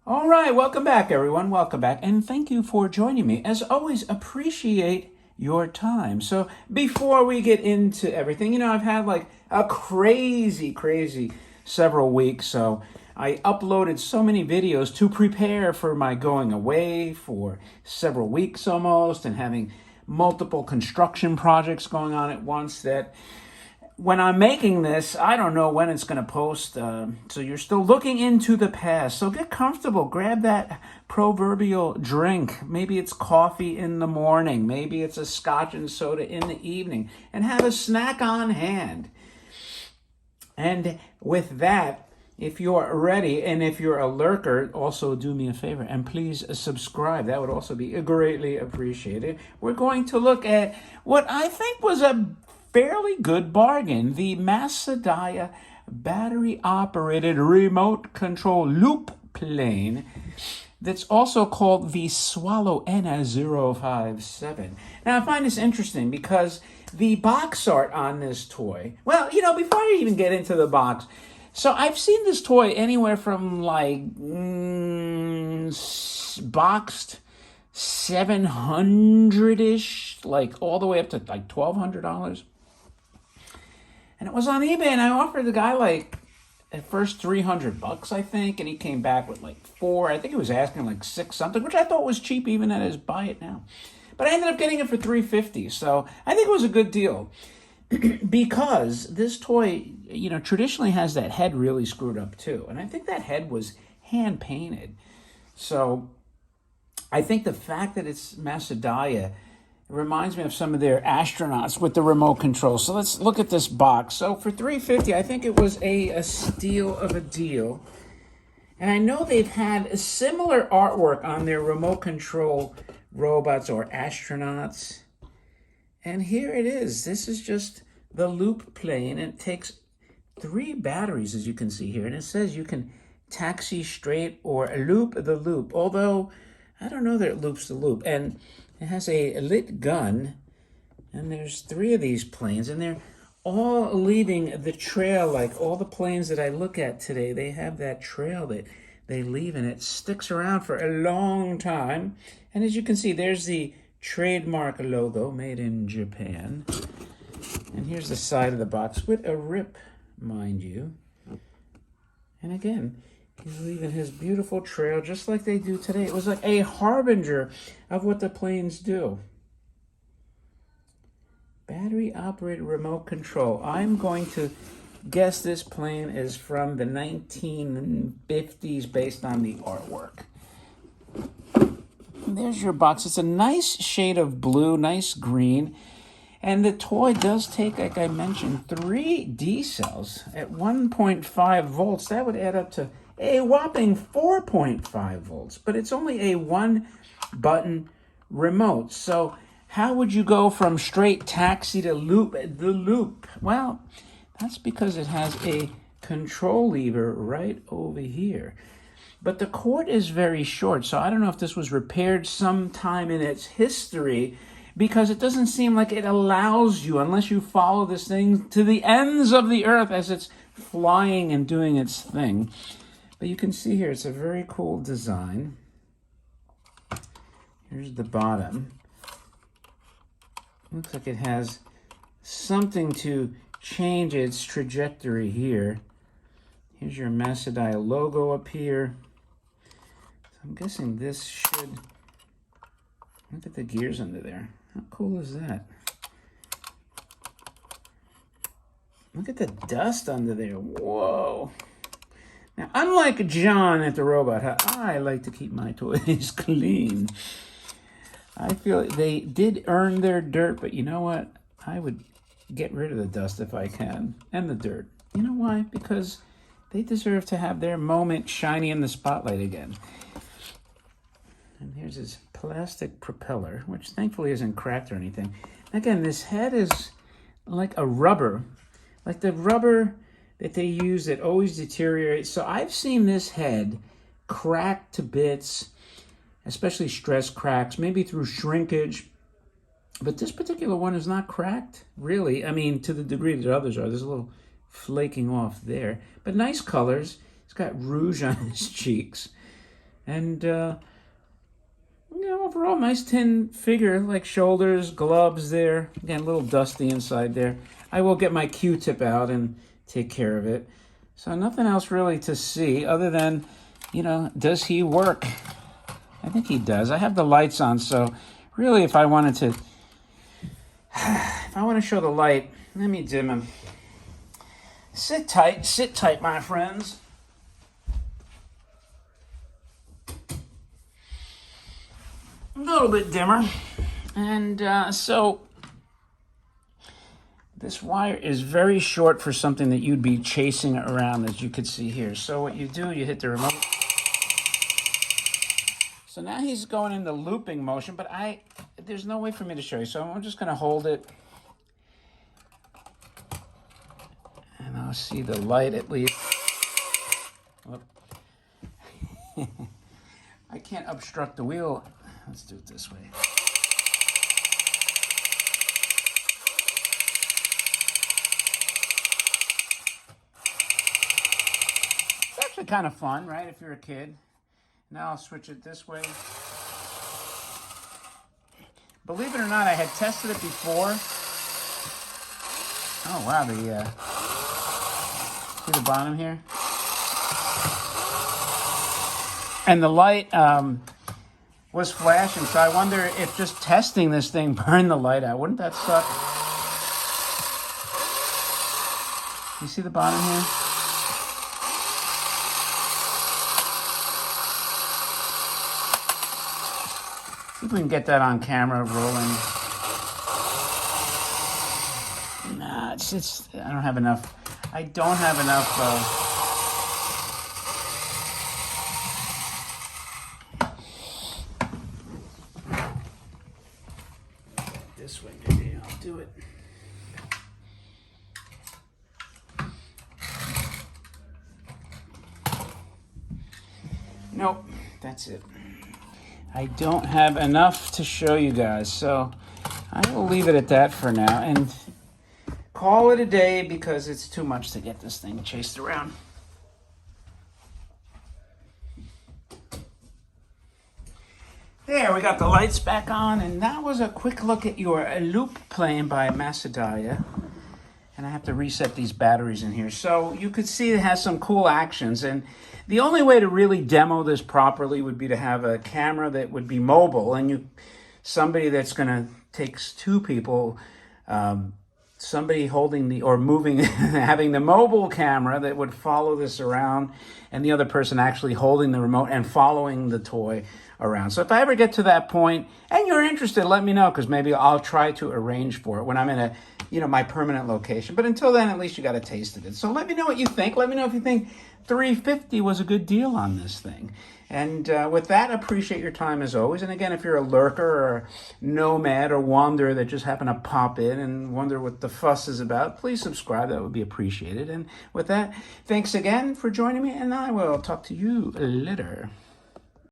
All right, welcome back, everyone. Welcome back, and thank you for joining me. As always, appreciate your time. So, before we get into everything, I've had like a crazy several weeks. So, I uploaded so many videos to prepare for my going away for several weeks almost, and having multiple construction projects going on at once that when I'm making this, I don't know when it's going to post. So you're still looking into the past. So get comfortable. Grab that proverbial drink. Maybe it's coffee in the morning. Maybe it's a scotch and soda in the evening. And have a snack on hand. And with that, if you're ready and if you're a lurker, also do me a favor and please subscribe. That would also be greatly appreciated. We're going to look at what I think was a fairly good bargain. The Masudaya battery-operated remote control loop plane that's also called the Swallow NA057. Now, I find this interesting because the box art on this toy, well, before I even get into the box, so I've seen this toy anywhere from like boxed 700-ish, like all the way up to like $1,200. And it was on eBay, and I offered the guy like at first $300, I think, and he came back with like four. I think he was asking like six something, which I thought was cheap even at his buy it now. But I ended up getting it for $350, so I think it was a good deal because this toy, traditionally has that head really screwed up too, and I think that head was hand painted. So I think the fact that it's Masudaya reminds me of some of their astronauts with the remote control. So let's look at this box. So for $350, I think it was a steal of a deal. And I know they've had a similar artwork on their remote control robots or astronauts. And here it is. This is just the loop plane. And it takes 3 batteries, as you can see here. And it says you can taxi straight or loop the loop. Although, I don't know that it loops the loop. And it has a lit gun, and there's 3 of these planes, and they're all leaving the trail like all the planes that I look at today. They have that trail that they leave, and it sticks around for a long time. And as you can see, there's the trademark logo, made in Japan. And here's the side of the box with a rip, mind you. And again, he's leaving his beautiful trail just like they do today. It was like a harbinger of what the planes do. Battery-operated remote control. I'm going to guess this plane is from the 1950s based on the artwork. And there's your box. It's a nice shade of blue, nice green. And the toy does take, like I mentioned, 3 D cells at 1.5 volts. That would add up to a whopping 4.5 volts, but it's only a 1-button remote. So how would you go from straight taxi to loop the loop? Well, that's because it has a control lever right over here. But the cord is very short, so I don't know if this was repaired sometime in its history, because it doesn't seem like it allows you, unless you follow this thing to the ends of the earth as it's flying and doing its thing. But you can see here, it's a very cool design. Here's the bottom. Looks like it has something to change its trajectory here. Here's your Masudaya logo up here. So I'm guessing this should... Look at the gears under there. How cool is that? Look at the dust under there. Whoa. Now, unlike John at the Robot Hut, I like to keep my toys clean. I feel they did earn their dirt, but you know what? I would get rid of the dust if I can, and the dirt. You know why? Because they deserve to have their moment shiny in the spotlight again. And here's his plastic propeller, which thankfully isn't cracked or anything. Again, this head is like a rubber, like the rubber that they use that always deteriorates. So I've seen this head crack to bits, especially stress cracks, maybe through shrinkage. But this particular one is not cracked, really. I mean, to the degree that others are. There's a little flaking off there. But nice colors. He's got rouge on his cheeks. And, overall, nice tin figure, like shoulders, gloves there. Again, a little dusty inside there. I will get my Q-tip out and take care of it. So nothing else really to see other than, does he work? I think he does. I have the lights on, so really if I want to show the light, let me dim him. Sit tight, my friends. A little bit dimmer. And so this wire is very short for something that you'd be chasing around, as you could see here. So what you do, you hit the remote. So now he's going into looping motion, but there's no way for me to show you. So I'm just going to hold it. And I'll see the light at least. I can't obstruct the wheel. Let's do it this way. It's actually kind of fun, right, if you're a kid. Now I'll switch it this way. Believe it or not, I had tested it before. Oh, wow, see the bottom here? And the light was flashing, so I wonder if just testing this thing burned the light out. Wouldn't that suck? You see the bottom here? See if we can get that on camera rolling. Nah, it's I don't have enough. I don't have enough. This way, maybe I'll do it. Nope, that's it. I don't have enough to show you guys, so I will leave it at that for now and call it a day because it's too much to get this thing chased around. There, we got the lights back on, and that was a quick look at your loop playing by Masudaya. And I have to reset these batteries in here. So you could see it has some cool actions, and the only way to really demo this properly would be to have a camera that would be mobile, and somebody that's going to take two people, somebody holding or moving, having the mobile camera that would follow this around, and the other person actually holding the remote and following the toy around. So if I ever get to that point and you're interested, let me know, because maybe I'll try to arrange for it when I'm in my permanent location. But until then, at least you got a taste of it. So let me know what you think. Let me know if you think $350 was a good deal on this thing. And with that, appreciate your time as always. And again, if you're a lurker or a nomad or wanderer that just happened to pop in and wonder what the fuss is about, please subscribe. That would be appreciated. And with that, thanks again for joining me, and I will talk to you later.